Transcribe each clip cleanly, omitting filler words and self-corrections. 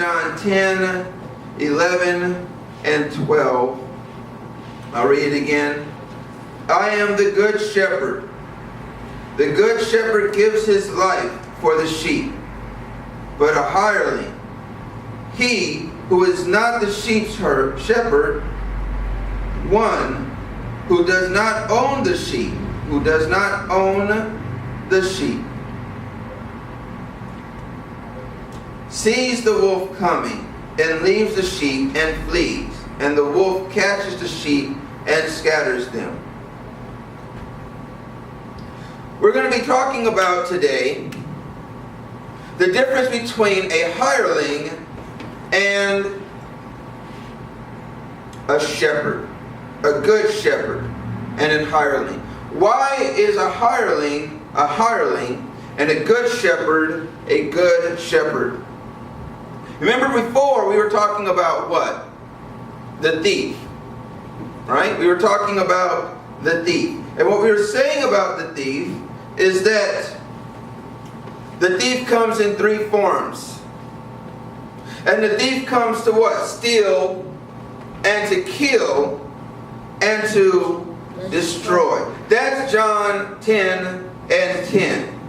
John 10, 11, and 12. I'll read it again. I am the good shepherd. The good shepherd gives his life for the sheep. But a hireling, he who is not the sheep's shepherd, one who does not own the sheep, sees the wolf coming and leaves the sheep and flees, and the wolf catches the sheep and scatters them. We're going to be talking about today the difference between a hireling and a shepherd, a good shepherd and a hireling. Why is a hireling and a good shepherd a good shepherd? Remember before we were talking about what? The thief. Right? We were talking about the thief. And what we were saying about the thief is that the thief comes in three forms. And the thief comes to what? Steal and to kill and to destroy. That's John 10 and 10.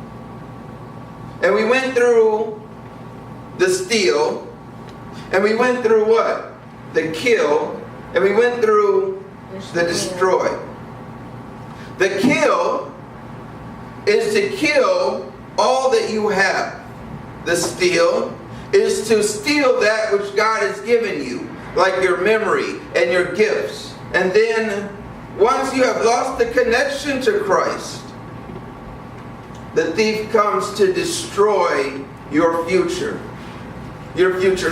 And we went through the steal, and we went through what? The kill, and we went through the destroy. The kill is to kill all that you have. The steal is to steal that which God has given you, like your memory and your gifts. And then once you have lost the connection to Christ, the thief comes to destroy your future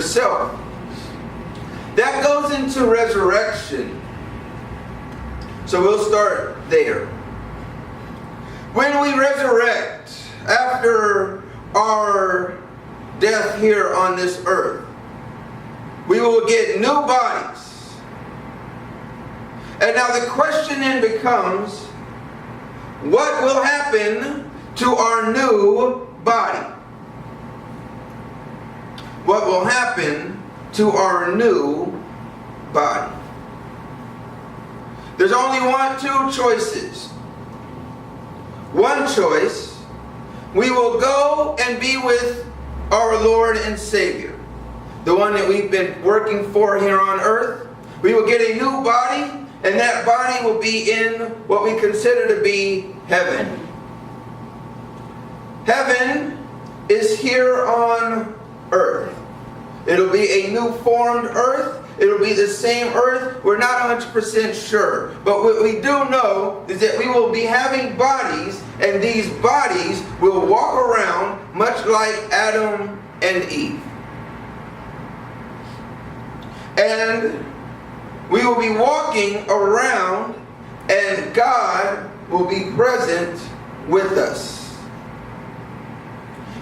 self. That goes into resurrection. So we'll start there. When we resurrect after our death here on this earth, we will get new bodies. And now the question then becomes, what will happen to our new body? What will happen to our new body? There's only two choices. One choice, we will go and be with our Lord and Savior, the one that we've been working for here on earth. We will get a new body, and that body will be in what we consider to be heaven. Heaven is here on earth. It'll be a new formed earth. It'll be the same earth. We're not 100% sure. But what we do know is that we will be having bodies, and these bodies will walk around much like Adam and Eve. And we will be walking around, and God will be present with us.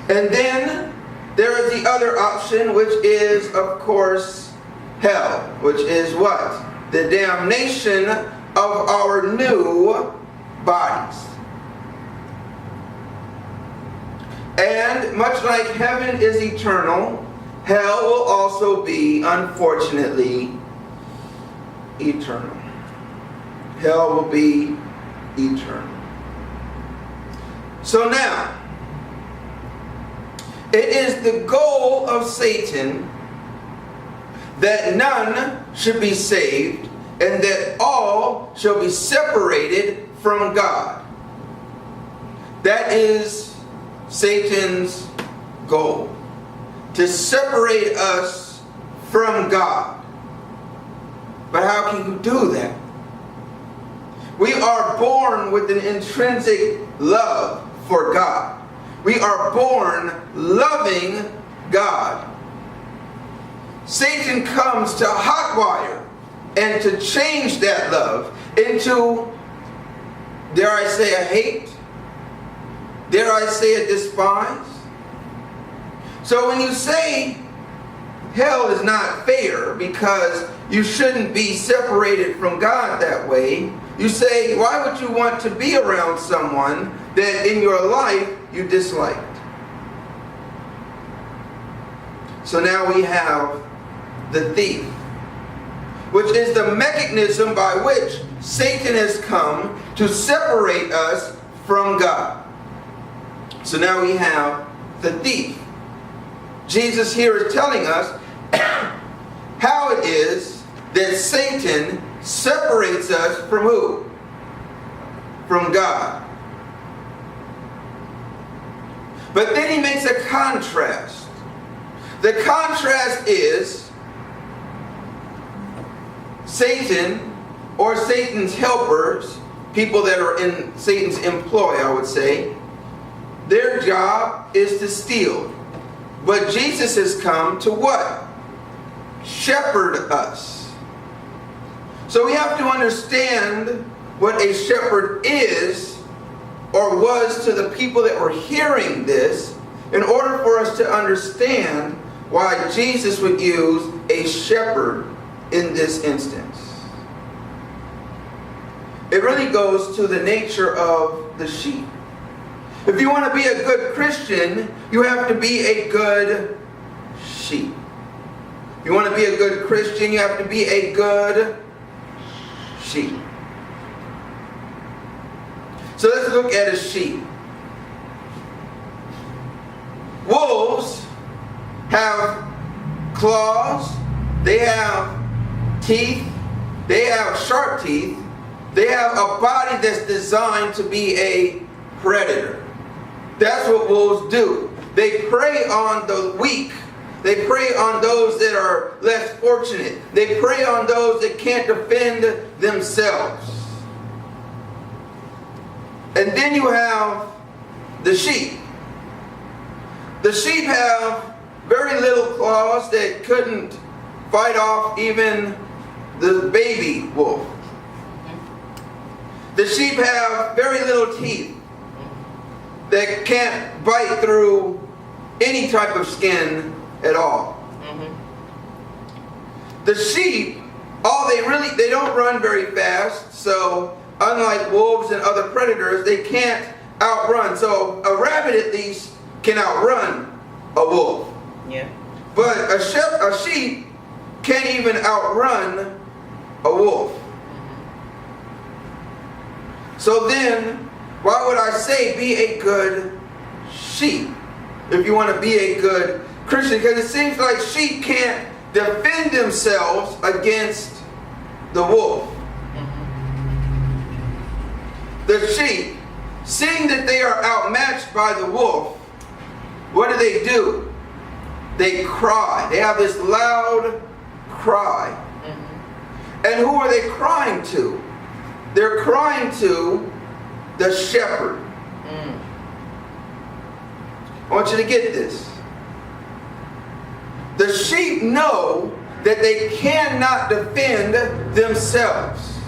And then there is the other option, which is, of course, hell, which is what? The damnation of our new bodies. And much like heaven is eternal, hell will also be, unfortunately, eternal. Hell will be eternal. So now, it is the goal of Satan that none should be saved and that all shall be separated from God. That is Satan's goal, to separate us from God. But how can you do that? We are born with an intrinsic love for God. We are born loving God. Satan comes to hotwire and to change that love into, dare I say, a hate? Dare I say, a despise? So when you say hell is not fair because you shouldn't be separated from God that way, you say, why would you want to be around someone that in your life you disliked? So now we have the thief, which is the mechanism by which Satan has come to separate us from God. So now we have the thief. Jesus here is telling us how it is that Satan separates us from who? From God. But then he makes a contrast. The contrast is Satan, or Satan's helpers, people that are in Satan's employ, I would say, their job is to steal. But Jesus has come to what? Shepherd us. So we have to understand what a shepherd is, or was to the people that were hearing this, in order for us to understand why Jesus would use a shepherd in this instance. It really goes to the nature of the sheep. If you want to be a good Christian, you have to be a good sheep. If you want to be a good Christian, you have to be a good sheep. So let's look at a sheep. Wolves have claws, they have teeth, they have sharp teeth, they have a body that's designed to be a predator. That's what wolves do. They prey on the weak. They prey on those that are less fortunate. They prey on those that can't defend themselves. And then you have the sheep. The sheep have very little claws that couldn't fight off even the baby wolf. The sheep have very little teeth that can't bite through any type of skin at all. The sheep, they don't run very fast, so unlike wolves and other predators, they can't outrun. So a rabbit at least can outrun a wolf. Yeah. But a sheep can't even outrun a wolf. So then, why would I say be a good sheep if you want to be a good Christian? Because it seems like sheep can't defend themselves against the wolf. The sheep, seeing that they are outmatched by the wolf, what do? They cry. They have this loud cry. And who are they crying to? They're crying to the shepherd. I want you to get this. The sheep know that they cannot defend themselves.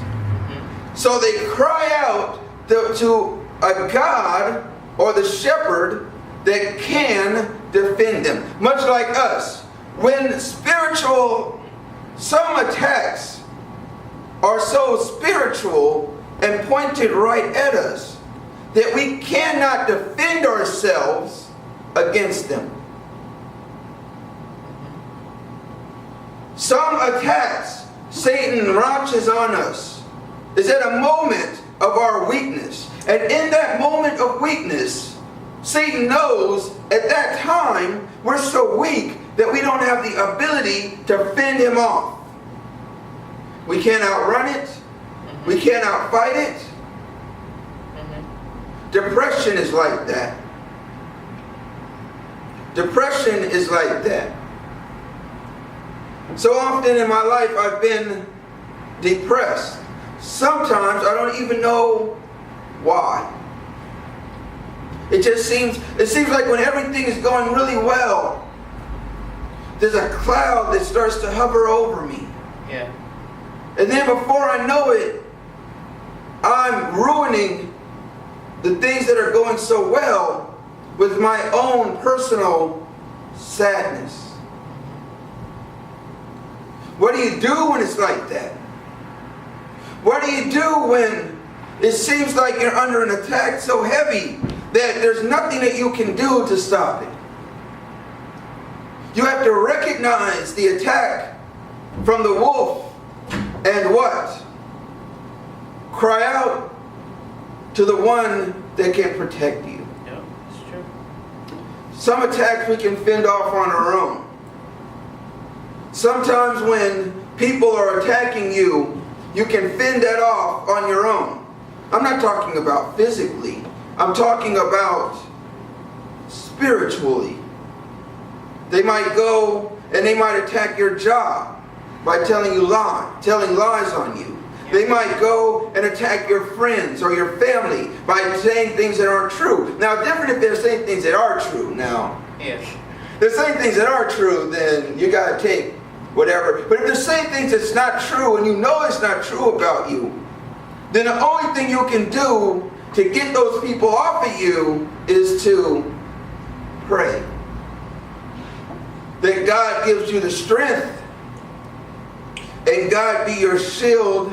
So they cry out to a God or the shepherd that can defend them. Much like us. When some attacks are so spiritual and pointed right at us that we cannot defend ourselves against them. Some attacks Satan launches on us is at a moment of our weakness. And in that moment of weakness, Satan knows at that time we're so weak that we don't have the ability to fend him off. We can't outrun it. We can't outfight it. Depression is like that. Depression is like that. So often in my life I've been depressed. Sometimes I don't even know why. It seems like when everything is going really well, there's a cloud that starts to hover over me. Yeah. And then before I know it, I'm ruining the things that are going so well with my own personal sadness. What do you do when it's like that? What do you do when it seems like you're under an attack so heavy that there's nothing that you can do to stop it? You have to recognize the attack from the wolf and what? Cry out to the one that can protect you. Yeah, it's true. Some attacks we can fend off on our own. Sometimes when people are attacking you, you can fend that off on your own. I'm not talking about physically. I'm talking about spiritually. They might go and they might attack your job by telling lies on you. They might go and attack your friends or your family by saying things that aren't true. Now, different if they're saying things that are true. Now, Yes. if they're saying things that are true, then you got to take whatever. But if they're saying things that's not true and you know it's not true about you, then the only thing you can do to get those people off of you is to pray. That God gives you the strength and God be your shield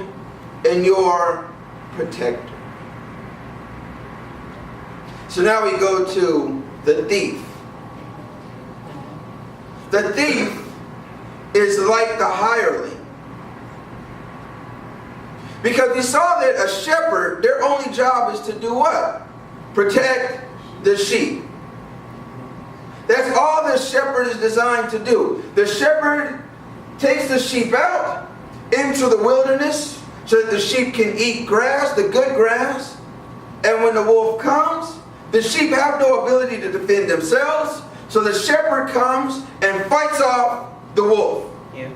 and your protector. So now we go to the thief. The thief is like the hireling. Because we saw that a shepherd, their only job is to do what? Protect the sheep. That's all the shepherd is designed to do. The shepherd takes the sheep out into the wilderness so that the sheep can eat grass, the good grass. And when the wolf comes, the sheep have no ability to defend themselves. So the shepherd comes and fights off the wolf. Yeah.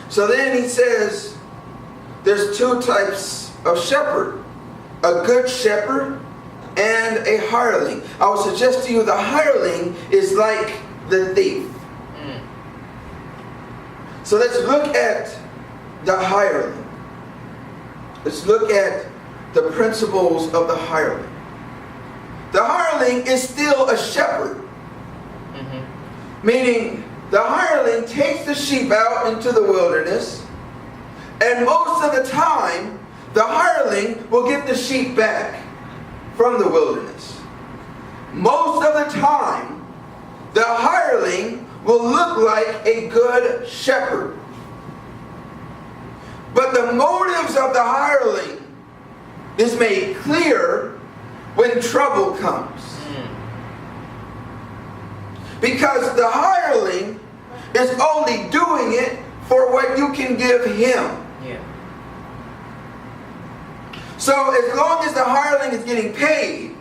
So then he says there's two types of shepherd. A good shepherd and a hireling. I will suggest to you the hireling is like the thief. So let's look at the hireling. Let's look at the principles of the hireling. The hireling is still a shepherd. Meaning the hireling takes the sheep out into the wilderness, and most of the time the hireling will get the sheep back from the wilderness. Most of the time the hireling will look like a good shepherd. But the motives of the hireling is made clear when trouble comes. Because the hireling is only doing it for what you can give him. Yeah. So as long as the hireling is getting paid,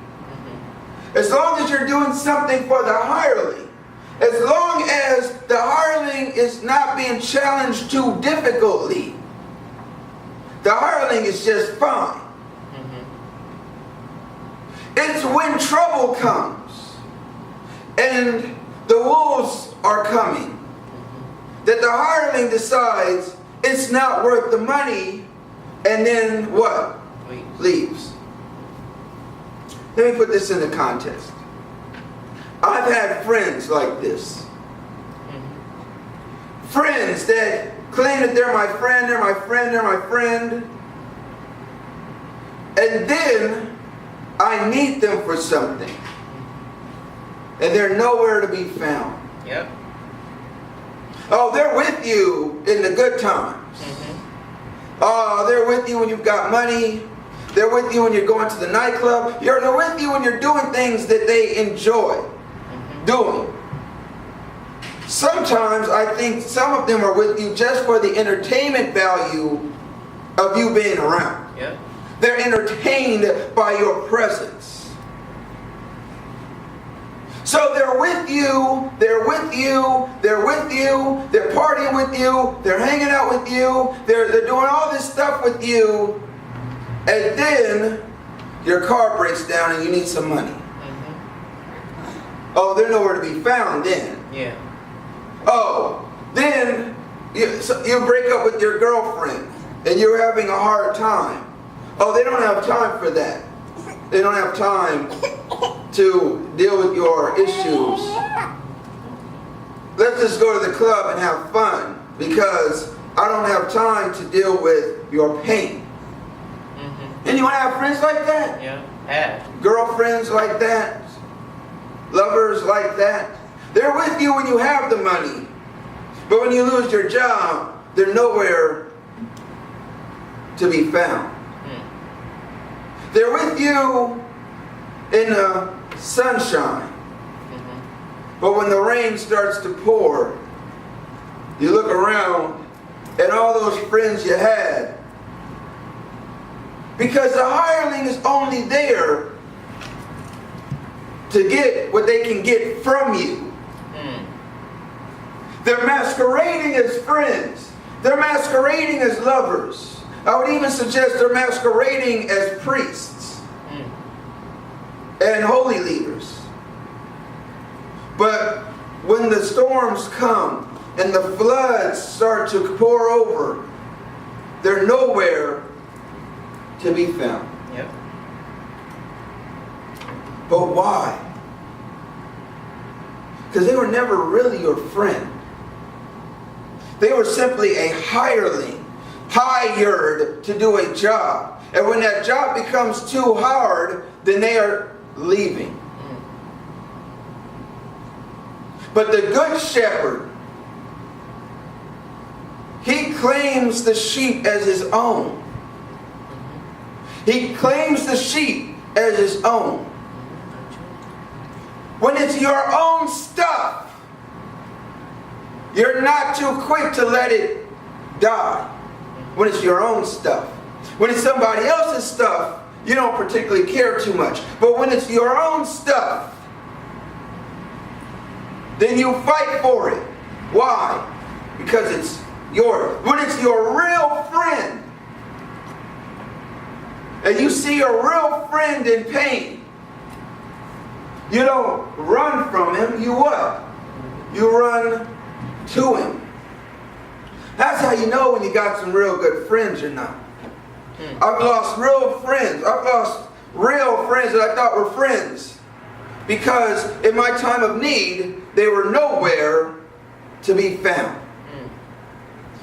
as long as you're doing something for the hireling, as long as the hireling is not being challenged too difficultly, the hireling is just fine. It's when trouble comes and the wolves are coming that the hireling decides it's not worth the money, and then what? Leaves. Let me put this into context. I've had friends like this. Friends that claim that they're my friend, they're my friend, they're my friend. And then I need them for something. And they're nowhere to be found. Yep. Oh, they're with you in the good times. Oh, they're with you when you've got money. They're with you when you're going to the nightclub. They're with you when you're doing things that they enjoy doing. Sometimes I think some of them are with you just for the entertainment value of you being around. Yep. They're entertained by your presence. So they're with you, they're with you, they're with you, they're partying with you, they're hanging out with you, they're doing all this stuff with you, and then your car breaks down and you need some money. Oh, they're nowhere to be found then. Yeah. Oh, then you break up with your girlfriend and you're having a hard time. Oh, they don't have time for that. They don't have time to deal with your issues. Let's just go to the club and have fun because I don't have time to deal with your pain. Anyone have friends like that? Yeah. Have. Girlfriends like that? lovers like that? They're with you when you have the money. But when you lose your job, they're nowhere to be found. They're with you in the sunshine. But when the rain starts to pour, you look around and all those friends you had. Because the hireling is only there to get what they can get from you. They're masquerading as friends. They're masquerading as lovers. I would even suggest they're masquerading as priests and holy leaders. But when the storms come and the floods start to pour over, they're nowhere to be found. Yep. But why? Because they were never really your friend. They were simply a hireling, hired to do a job. And when that job becomes too hard, then they are leaving. But the good shepherd, he claims the sheep as his own. He claims the sheep as his own. When it's your own stuff, you're not too quick to let it die. When it's your own stuff. When it's somebody else's stuff, you don't particularly care too much. But when it's your own stuff, then you fight for it. Why? Because it's yours. When it's your real friend, and you see a real friend in pain, you don't run from him. You what? You run to him. That's how you know when you got some real good friends or not. I've lost real friends. I've lost real friends that I thought were friends. Because in my time of need, they were nowhere to be found.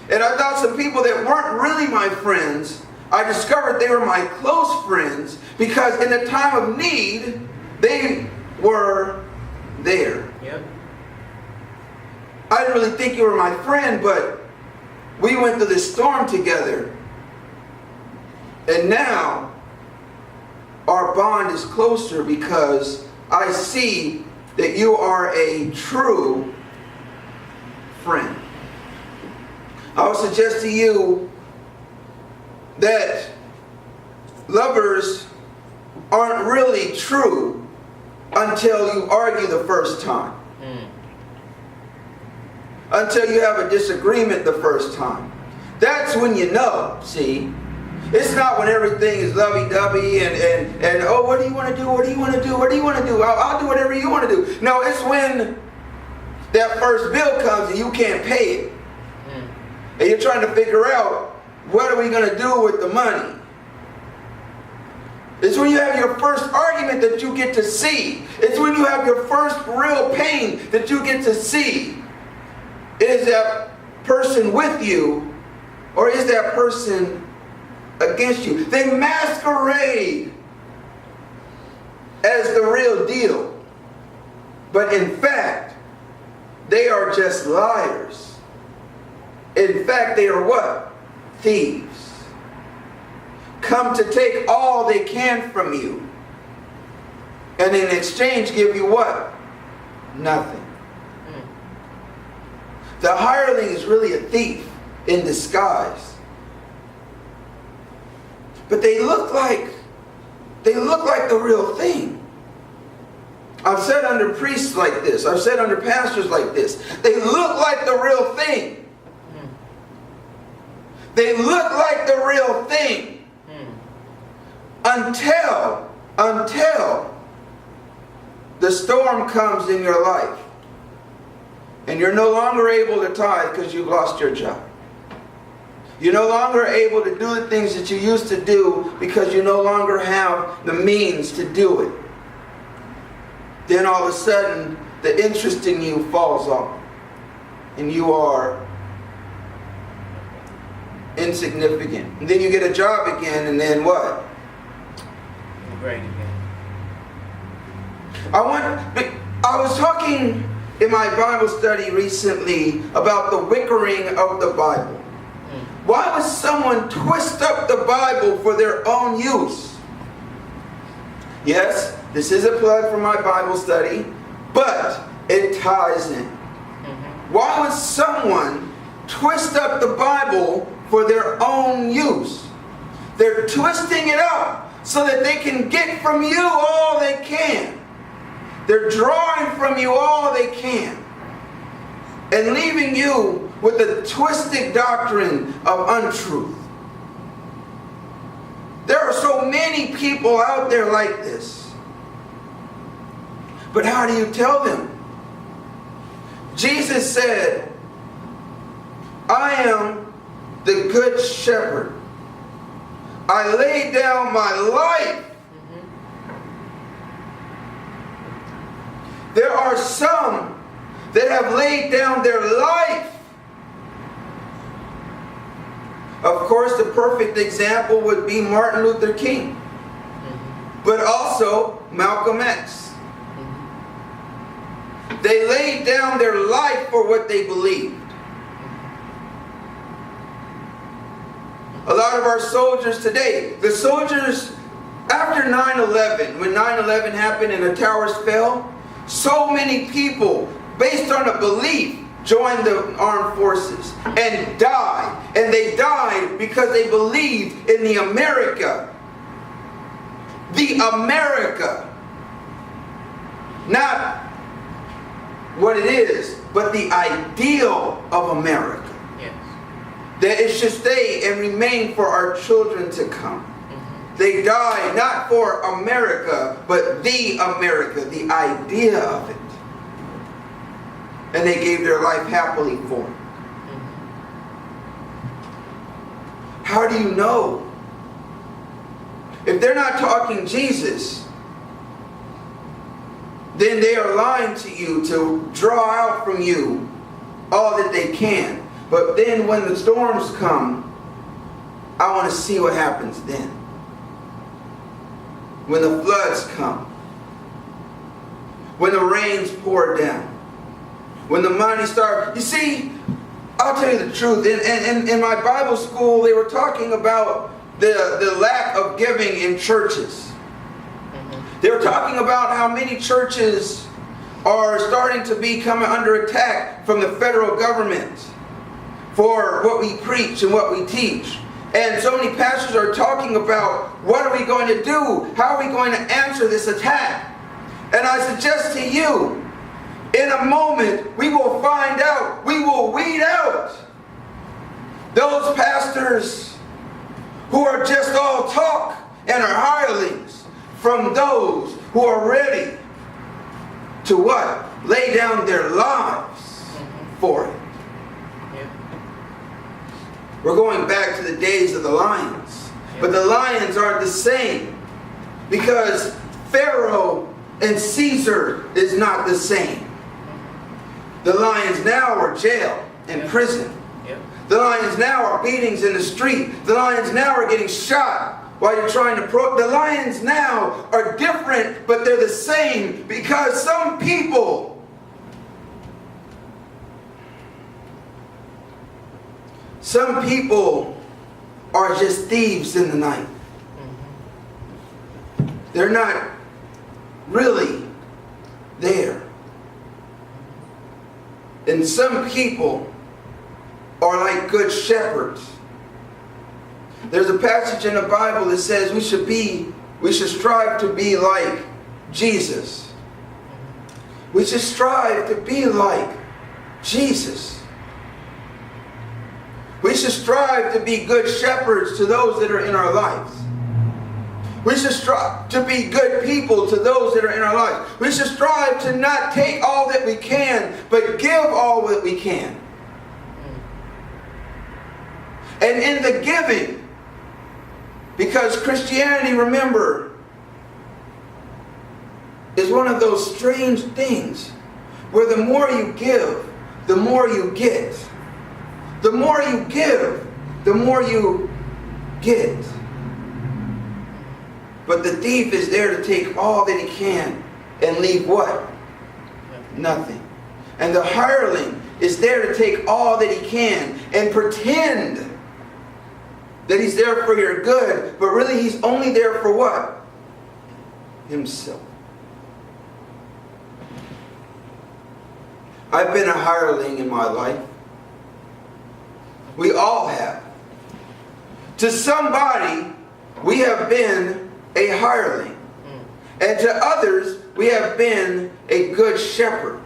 And I thought some people that weren't really my friends, I discovered they were my close friends because in the time of need, they were there. Yep. I didn't really think you were my friend, but we went through this storm together. And now, our bond is closer because I see that you are a true friend. I would suggest to you that lovers aren't really true until you argue the first time. Until you have a disagreement the first time. That's when you know, see. It's not when everything is lovey-dovey and oh, what do you want to do? What do you want to do? What do you want to do? I'll do whatever you want to do. No, it's when that first bill comes and you can't pay it. And you're trying to figure out, what are we going to do with the money? It's when you have your first argument that you get to see. It's when you have your first real pain that you get to see. Is that person with you, or is that person against you? They masquerade as the real deal. But in fact, they are just liars. In fact, they are what? Thieves. Come to take all they can from you. And in exchange give you what? Nothing. The hireling is really a thief in disguise. But they look like the real thing. I've said under priests like this. I've said under pastors like this. They look like the real thing. They look like the real thing. Until the storm comes in your life. And you're no longer able to tithe because you've lost your job. You're no longer able to do the things that you used to do because you no longer have the means to do it. Then all of a sudden, the interest in you falls off. And you are insignificant. And then you get a job again, and then what? Great again. I was talking in my Bible study recently about the wickering of the Bible. Why would someone twist up the Bible for their own use? Yes, this is a plug for my Bible study, but it ties in. Why would someone twist up the Bible for their own use? They're twisting it up so that they can get from you all they can. They're drawing from you all they can and leaving you with a twisted doctrine of untruth. There are so many people out there like this. But how do you tell them? Jesus said, I am the good shepherd. I lay down my life. There are some that have laid down their life. Of course, the perfect example would be Martin Luther King, but also Malcolm X. They laid down their life for what they believed. A lot of our soldiers today, the soldiers after 9/11, when 9/11 happened and the towers fell, so many people, based on a belief, joined the armed forces and died. And they died because they believed in the America. The America. Not what it is, but the ideal of America. Yes. That it should stay and remain for our children to come. They died not for America, but the America, the idea of it. And they gave their life happily for it. How do you know? If they're not talking Jesus, then they are lying to you to draw out from you all that they can. But then when the storms come, I want to see what happens then. When the floods come, when the rains pour down, when the money starts. You see, I'll tell you the truth. In my Bible school, they were talking about the lack of giving in churches. They were talking about how many churches are starting to be coming under attack from the federal government for what we preach and what we teach. And so many pastors are talking about, what are we going to do? How are we going to answer this attack? And I suggest to you, in a moment, we will find out, we will weed out those pastors who are just all talk and are hirelings from those who are ready to what? Lay down their lives for it. We're going back to the days of the lions. But the lions aren't the same, because Pharaoh and Caesar is not the same. The lions now are jail and prison. The lions now are beatings in the street. The lions now are getting shot while you're trying to the lions now are different, but they're the same, because some people are just thieves in the night. They're not really there. And some people are like good shepherds. There's a passage in the Bible that says we should strive to be like Jesus. We should strive to be like Jesus. We should strive to be good shepherds to those that are in our lives. We should strive to be good people to those that are in our lives. We should strive to not take all that we can, but give all that we can. And in the giving, because Christianity, remember, is one of those strange things where the more you give, the more you get. The more you give, the more you get. But the thief is there to take all that he can and leave what? nothing. And the hireling is there to take all that he can and pretend that he's there for your good, but really he's only there for what? Himself. I've been a hireling in my life. We all have. To somebody, we have been a hireling. And to others, we have been a good shepherd.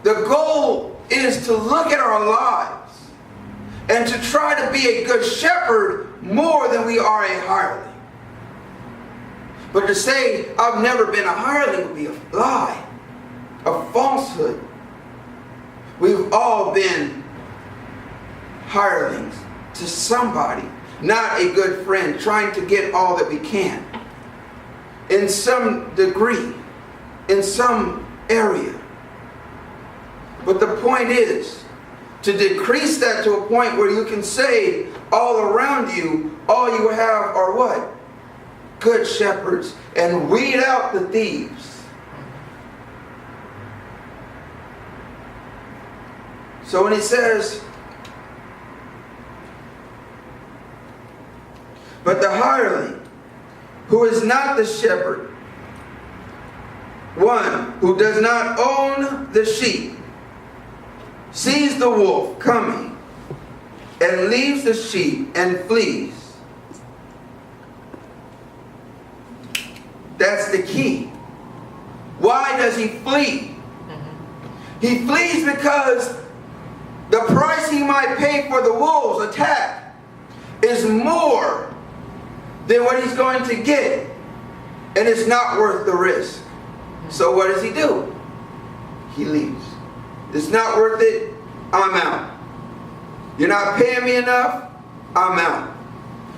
The goal is to look at our lives and to try to be a good shepherd more than we are a hireling. But to say, I've never been a hireling would be a lie, a falsehood. We've all been hirelings to somebody, not a good friend, trying to get all that we can. In some degree, in some area. But the point is to decrease that to a point where you can say all around you, all you have are what? Good shepherds, and weed out the thieves. So when he says, but the hireling, who is not the shepherd, one who does not own the sheep, sees the wolf coming and leaves the sheep and flees. That's the key. Why does he flee? He flees because the price he might pay for the wolves' attack is more than what he's going to get, and it's not worth the risk. So what does he do? He leaves. It's not worth it, I'm out. You're not paying me enough, I'm out.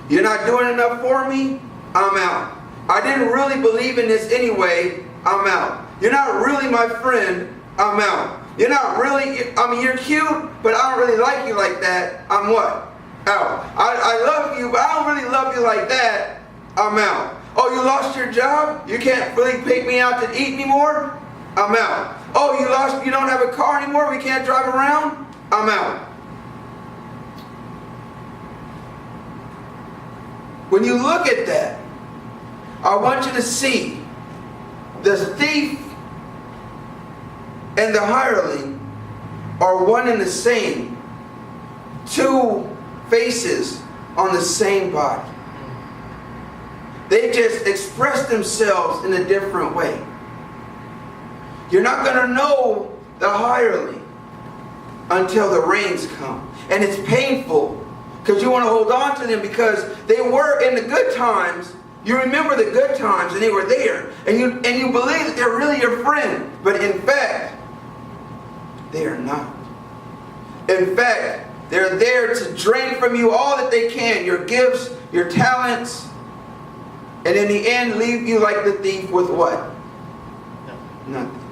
You're not doing enough for me, I'm out. I didn't really believe in this anyway, I'm out. You're not really my friend, I'm out. You're not really, you're cute, but I don't really like you like that, I'm what? Out. I love you, but I don't really love you like that, I'm out. Oh, you lost your job? You can't really take me out to eat anymore? I'm out. Oh, you don't have a car anymore? We can't drive around? I'm out. When you look at that, I want you to see the thief and the hireling are one and the same. Two faces on the same body. They just express themselves in a different way. You're not going to know the hireling until the rains come. And it's painful because you want to hold on to them because they were in the good times. You remember the good times and they were there. And you believe that they're really your friend. But in fact, they are not. In fact, they're there to drain from you all that they can. Your gifts, your talents. And in the end, leave you like the thief with what? Nothing.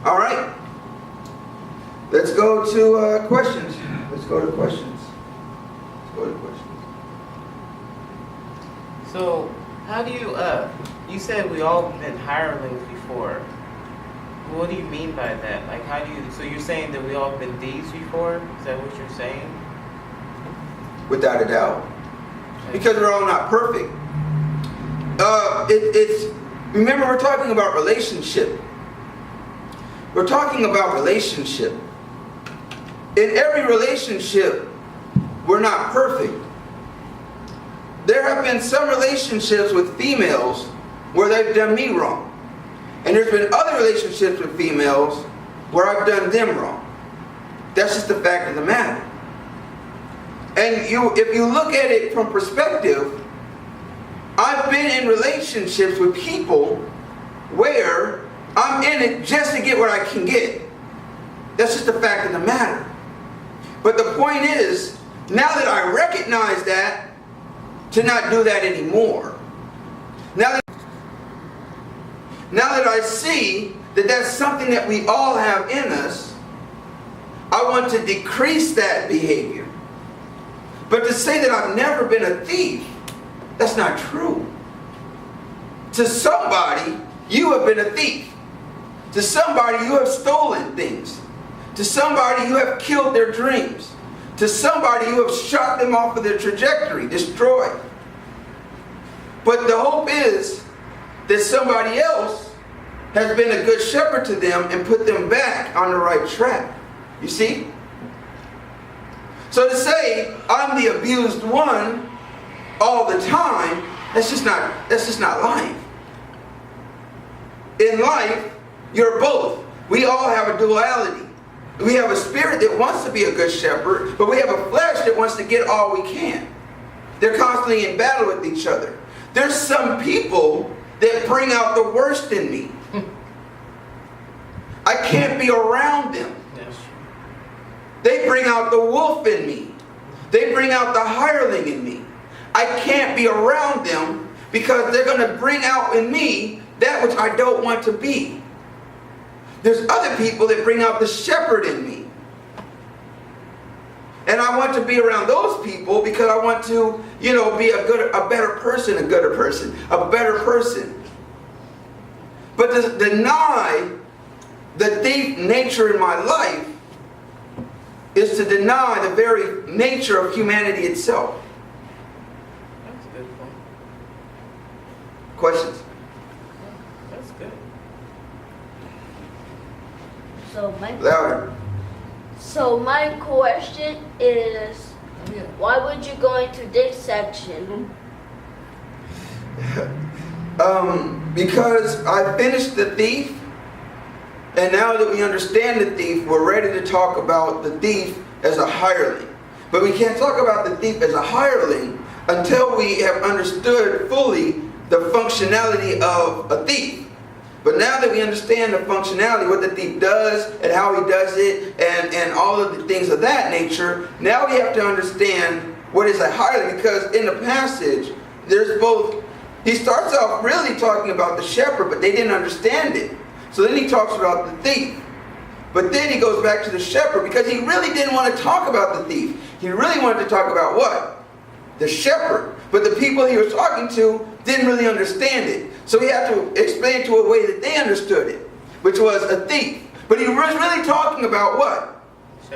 All right. Let's go to questions. Let's go to questions. So, how do you said we all been hirelings before. What do you mean by that? Like, so you're saying that we all been thieves before? Is that what you're saying? Without a doubt. Because we're all not perfect. Remember, we're talking about relationship. We're talking about relationship. In every relationship, we're not perfect. There have been some relationships with females where they've done me wrong. And there's been other relationships with females where I've done them wrong. That's just the fact of the matter. And if you look at it from perspective, I've been in relationships with people where I'm in it just to get what I can get. That's just the fact of the matter. But the point is, now that I recognize that, to not do that anymore. Now that I see that that's something that we all have in us, I want to decrease that behavior. But to say that I've never been a thief, that's not true. To somebody, you have been a thief. To somebody, you have stolen things. To somebody, you have killed their dreams. To somebody, you have shot them off of their trajectory, destroyed. But the hope is that somebody else has been a good shepherd to them and put them back on the right track. You see? So to say, I'm the abused one all the time, that's just not life. In life, you're both. We all have a duality. We have a spirit that wants to be a good shepherd, but we have a flesh that wants to get all we can. They're constantly in battle with each other. There's some people that bring out the worst in me. I can't be around them. Yes. They bring out the wolf in me. They bring out the hireling in me. I can't be around them because they're going to bring out in me that which I don't want to be. There's other people that bring out the shepherd in me. And I want to be around those people because I want to, be a better person, a gooder person, a better person. But to deny the deep nature in my life is to deny the very nature of humanity itself. That's a good point. Questions? That's good. Louder. So my question is, why would you go into this section? Because I finished the thief, and now that we understand the thief, we're ready to talk about the thief as a hireling. But we can't talk about the thief as a hireling until we have understood fully the functionality of a thief. But now that we understand the functionality, what the thief does and how he does it, and all of the things of that nature, now we have to understand what is a hireling. Because in the passage, there's both, he starts off really talking about the shepherd, but they didn't understand it. So then he talks about the thief. But then he goes back to the shepherd because he really didn't want to talk about the thief. He really wanted to talk about what? The shepherd. But the people he was talking to didn't really understand it. So he had to explain it to a way that they understood it, which was a thief. But he was really talking about what?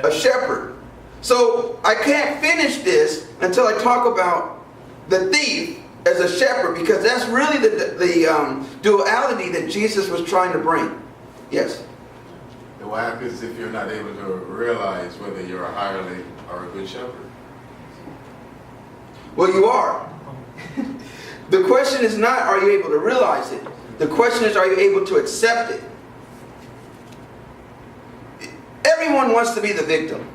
A shepherd. So I can't finish this until I talk about the thief as a shepherd, because that's really the duality that Jesus was trying to bring. Yes? What happens if you're not able to realize whether you're a hireling or a good shepherd? Well, you are. The question is not, are you able to realize it? The question is, are you able to accept it? Everyone wants to be the victim.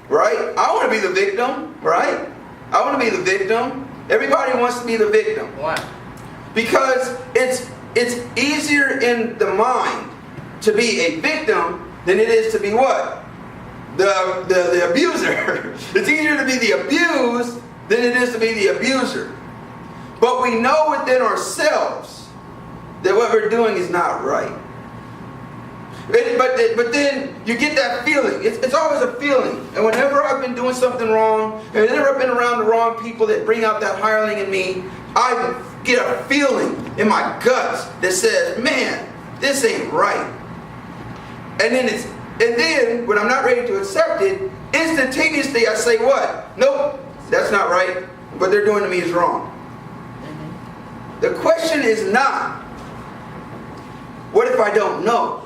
Right? I want to be the victim. Right? I want to be the victim. Everybody wants to be the victim. Why? Because it's easier in the mind to be a victim than it is to be what? The abuser. It's easier to be the abused than it is to be the abuser. But we know within ourselves that what we're doing is not right. But then you get that feeling. It's always a feeling. And whenever I've been doing something wrong, and whenever I've been around the wrong people that bring out that hireling in me, I get a feeling in my guts that says, man, this ain't right. And then when I'm not ready to accept it, instantaneously I say what? Nope, that's not right. What they're doing to me is wrong. The question is not, what if I don't know?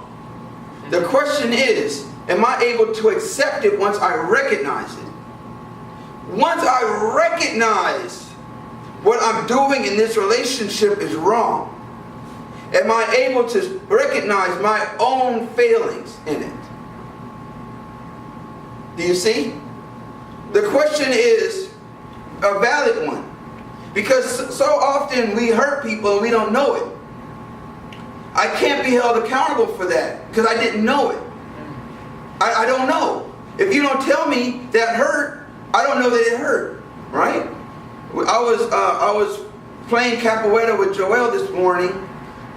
The question is, am I able to accept it once I recognize it? Once I recognize what I'm doing in this relationship is wrong, am I able to recognize my own failings in it? Do you see? The question is a valid one. Because so often we hurt people and we don't know it. I can't be held accountable for that because I didn't know it. I don't know. If you don't tell me that hurt, I don't know that it hurt. Right? I was playing capoeira with Joel this morning,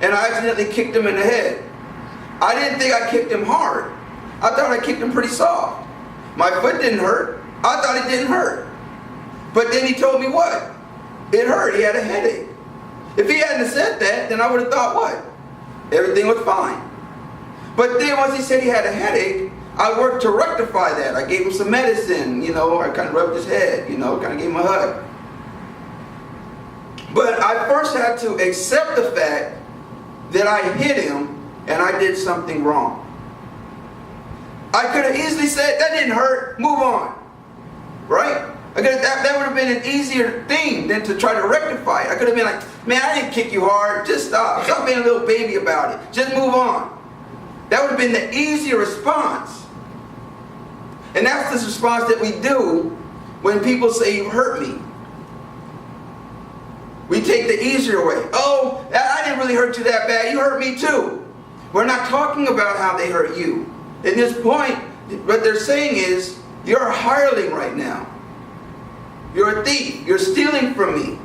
and I accidentally kicked him in the head. I didn't think I kicked him hard. I thought I kicked him pretty soft. My foot didn't hurt. I thought it didn't hurt. But then he told me what? It hurt. He had a headache. If he hadn't said that, then I would have thought what? Everything was fine. But then once he said he had a headache, I worked to rectify that. I gave him some medicine, you know, I kind of rubbed his head, you know, kind of gave him a hug. But I first had to accept the fact that I hit him and I did something wrong. I could have easily said, that didn't hurt, move on. Right? That would have been an easier thing than to try to rectify it. I could have been like, man, I didn't kick you hard, just stop. Stop being a little baby about it. Just move on. That would have been the easier response. And that's the response that we do when people say, you hurt me. We take the easier way. Oh, I didn't really hurt you that bad. You hurt me too. We're not talking about how they hurt you. At this point, what they're saying is, you're a hireling right now. You're a thief. You're stealing from me.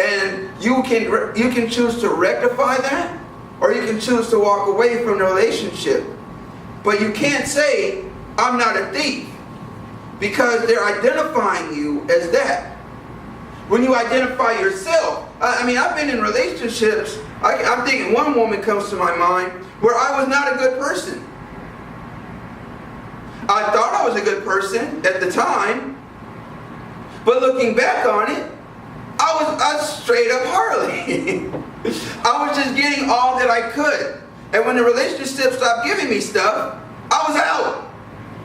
And you can choose to rectify that, or you can choose to walk away from the relationship. But you can't say, I'm not a thief, because they're identifying you as that. When you identify yourself, I mean, I've been in relationships, I'm thinking one woman comes to my mind where I was not a good person. I thought I was a good person at the time, but looking back on it, I was straight up hireling. I was just getting all that I could. And when the relationship stopped giving me stuff, I was out.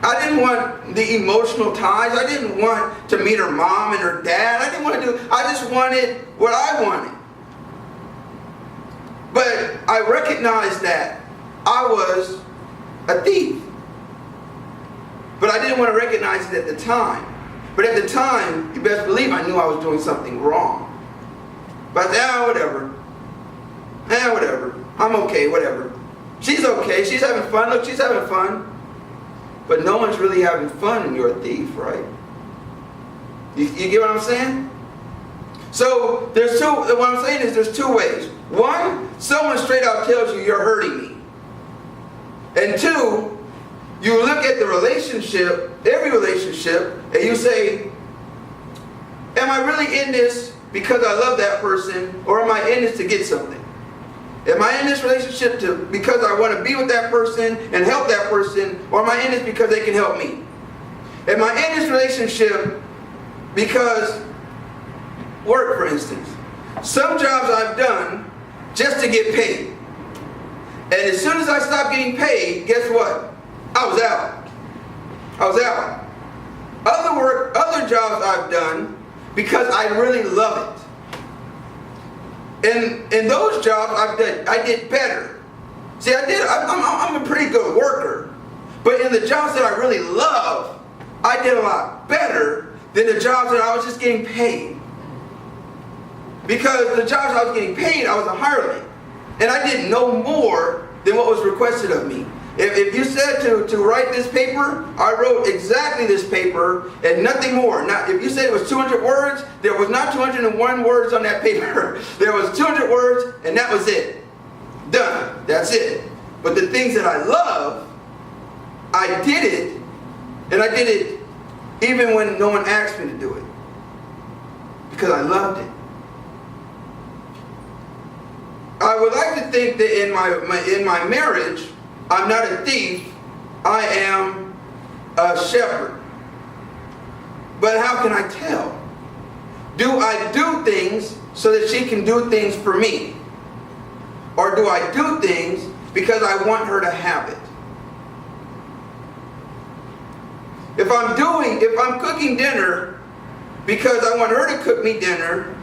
I didn't want the emotional ties. I didn't want to meet her mom and her dad. I just wanted what I wanted. But I recognized that I was a thief. But I didn't want to recognize it at the time. But at the time, you best believe I knew I was doing something wrong. But whatever. Whatever. I'm okay, whatever. She's okay. She's having fun. Look, she's having fun. But no one's really having fun when you're a thief, right? You get what I'm saying? So what I'm saying is there's two ways. One, someone straight out tells you you're hurting me. And two, you look at the relationship, every relationship, and you say, am I really in this because I love that person, or am I in this to get something? Am I in this relationship because I want to be with that person and help that person, or am I in this because they can help me? Am I in this relationship because, work for instance, some jobs I've done just to get paid. And as soon as I stopped getting paid, guess what? I was out. I was out. Other jobs I've done because I really love it. And in those jobs I did better. See, I'm a pretty good worker. But in the jobs that I really love, I did a lot better than the jobs that I was just getting paid. Because the jobs I was getting paid, I was a hireling. And I did no more than what was requested of me. If you said to write this paper, I wrote exactly this paper and nothing more. Now, if you said it was 200 words, there was not 201 words on that paper. There was 200 words and that was it. Done. That's it. But the things that I love, I did it, and I did it even when no one asked me to do it. Because I loved it. I would like to think that in my marriage, I'm not a thief, I am a shepherd. But how can I tell? Do I do things so that she can do things for me? Or do I do things because I want her to have it? If I'm cooking dinner because I want her to cook me dinner,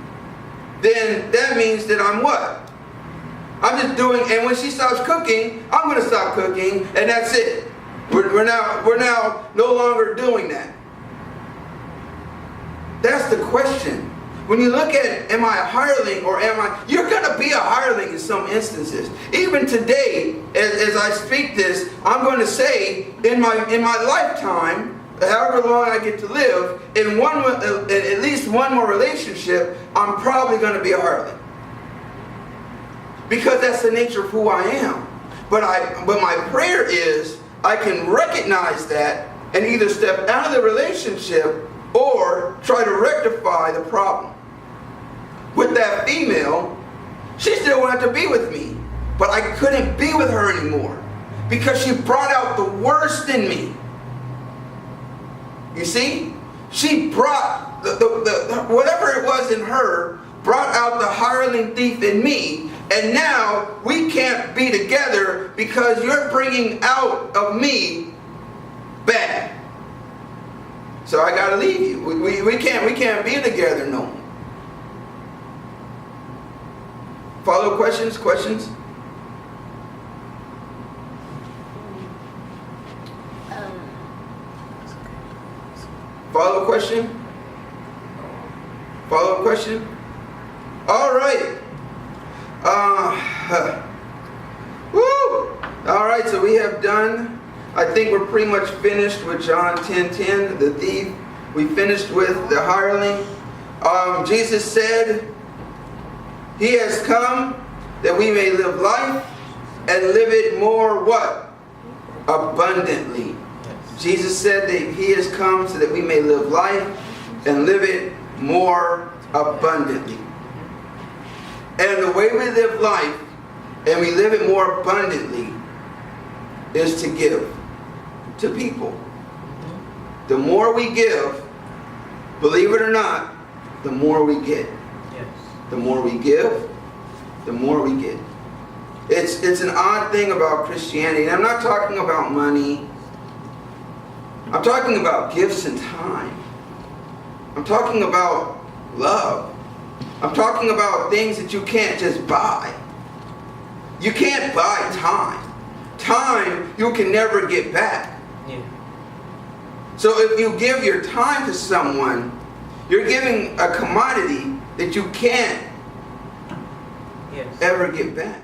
then that means that I'm what? I'm just doing, and when she stops cooking, I'm going to stop cooking, and that's it. We're now no longer doing that. That's the question. When you look at, am I a hireling or you're going to be a hireling in some instances. Even today, as I speak this, I'm going to say, in my lifetime, however long I get to live, in at least one more relationship, I'm probably going to be a hireling. Because that's the nature of who I am. But my prayer is I can recognize that and either step out of the relationship or try to rectify the problem. With that female, She still wanted to be with me, but I couldn't be with her anymore because she brought out the worst in me. You see? She brought the whatever it was in her, brought out the hireling thief in me, and now we can't be together because you're bringing out of me bad. So I gotta leave you. We can't be together no more. Follow questions? Questions? Follow question? Follow question? All right. Woo! All right, so we have done, I think we're pretty much finished with John 10:10, the thief. We finished with the hireling. Jesus said, He has come that we may live life and live it more what? Abundantly. Jesus said that He has come so that we may live life and live it more abundantly. And the way we live life and we live it more abundantly is to give to people. The more we give, believe it or not, the more we get. Yes. The more we give, the more we get. It's an odd thing about Christianity. And I'm not talking about money. I'm talking about gifts and time. I'm talking about love. I'm talking about things that you can't just buy. You can't buy time. Time you can never get back. Yeah. So if you give your time to someone, you're giving a commodity that you can't ever get back.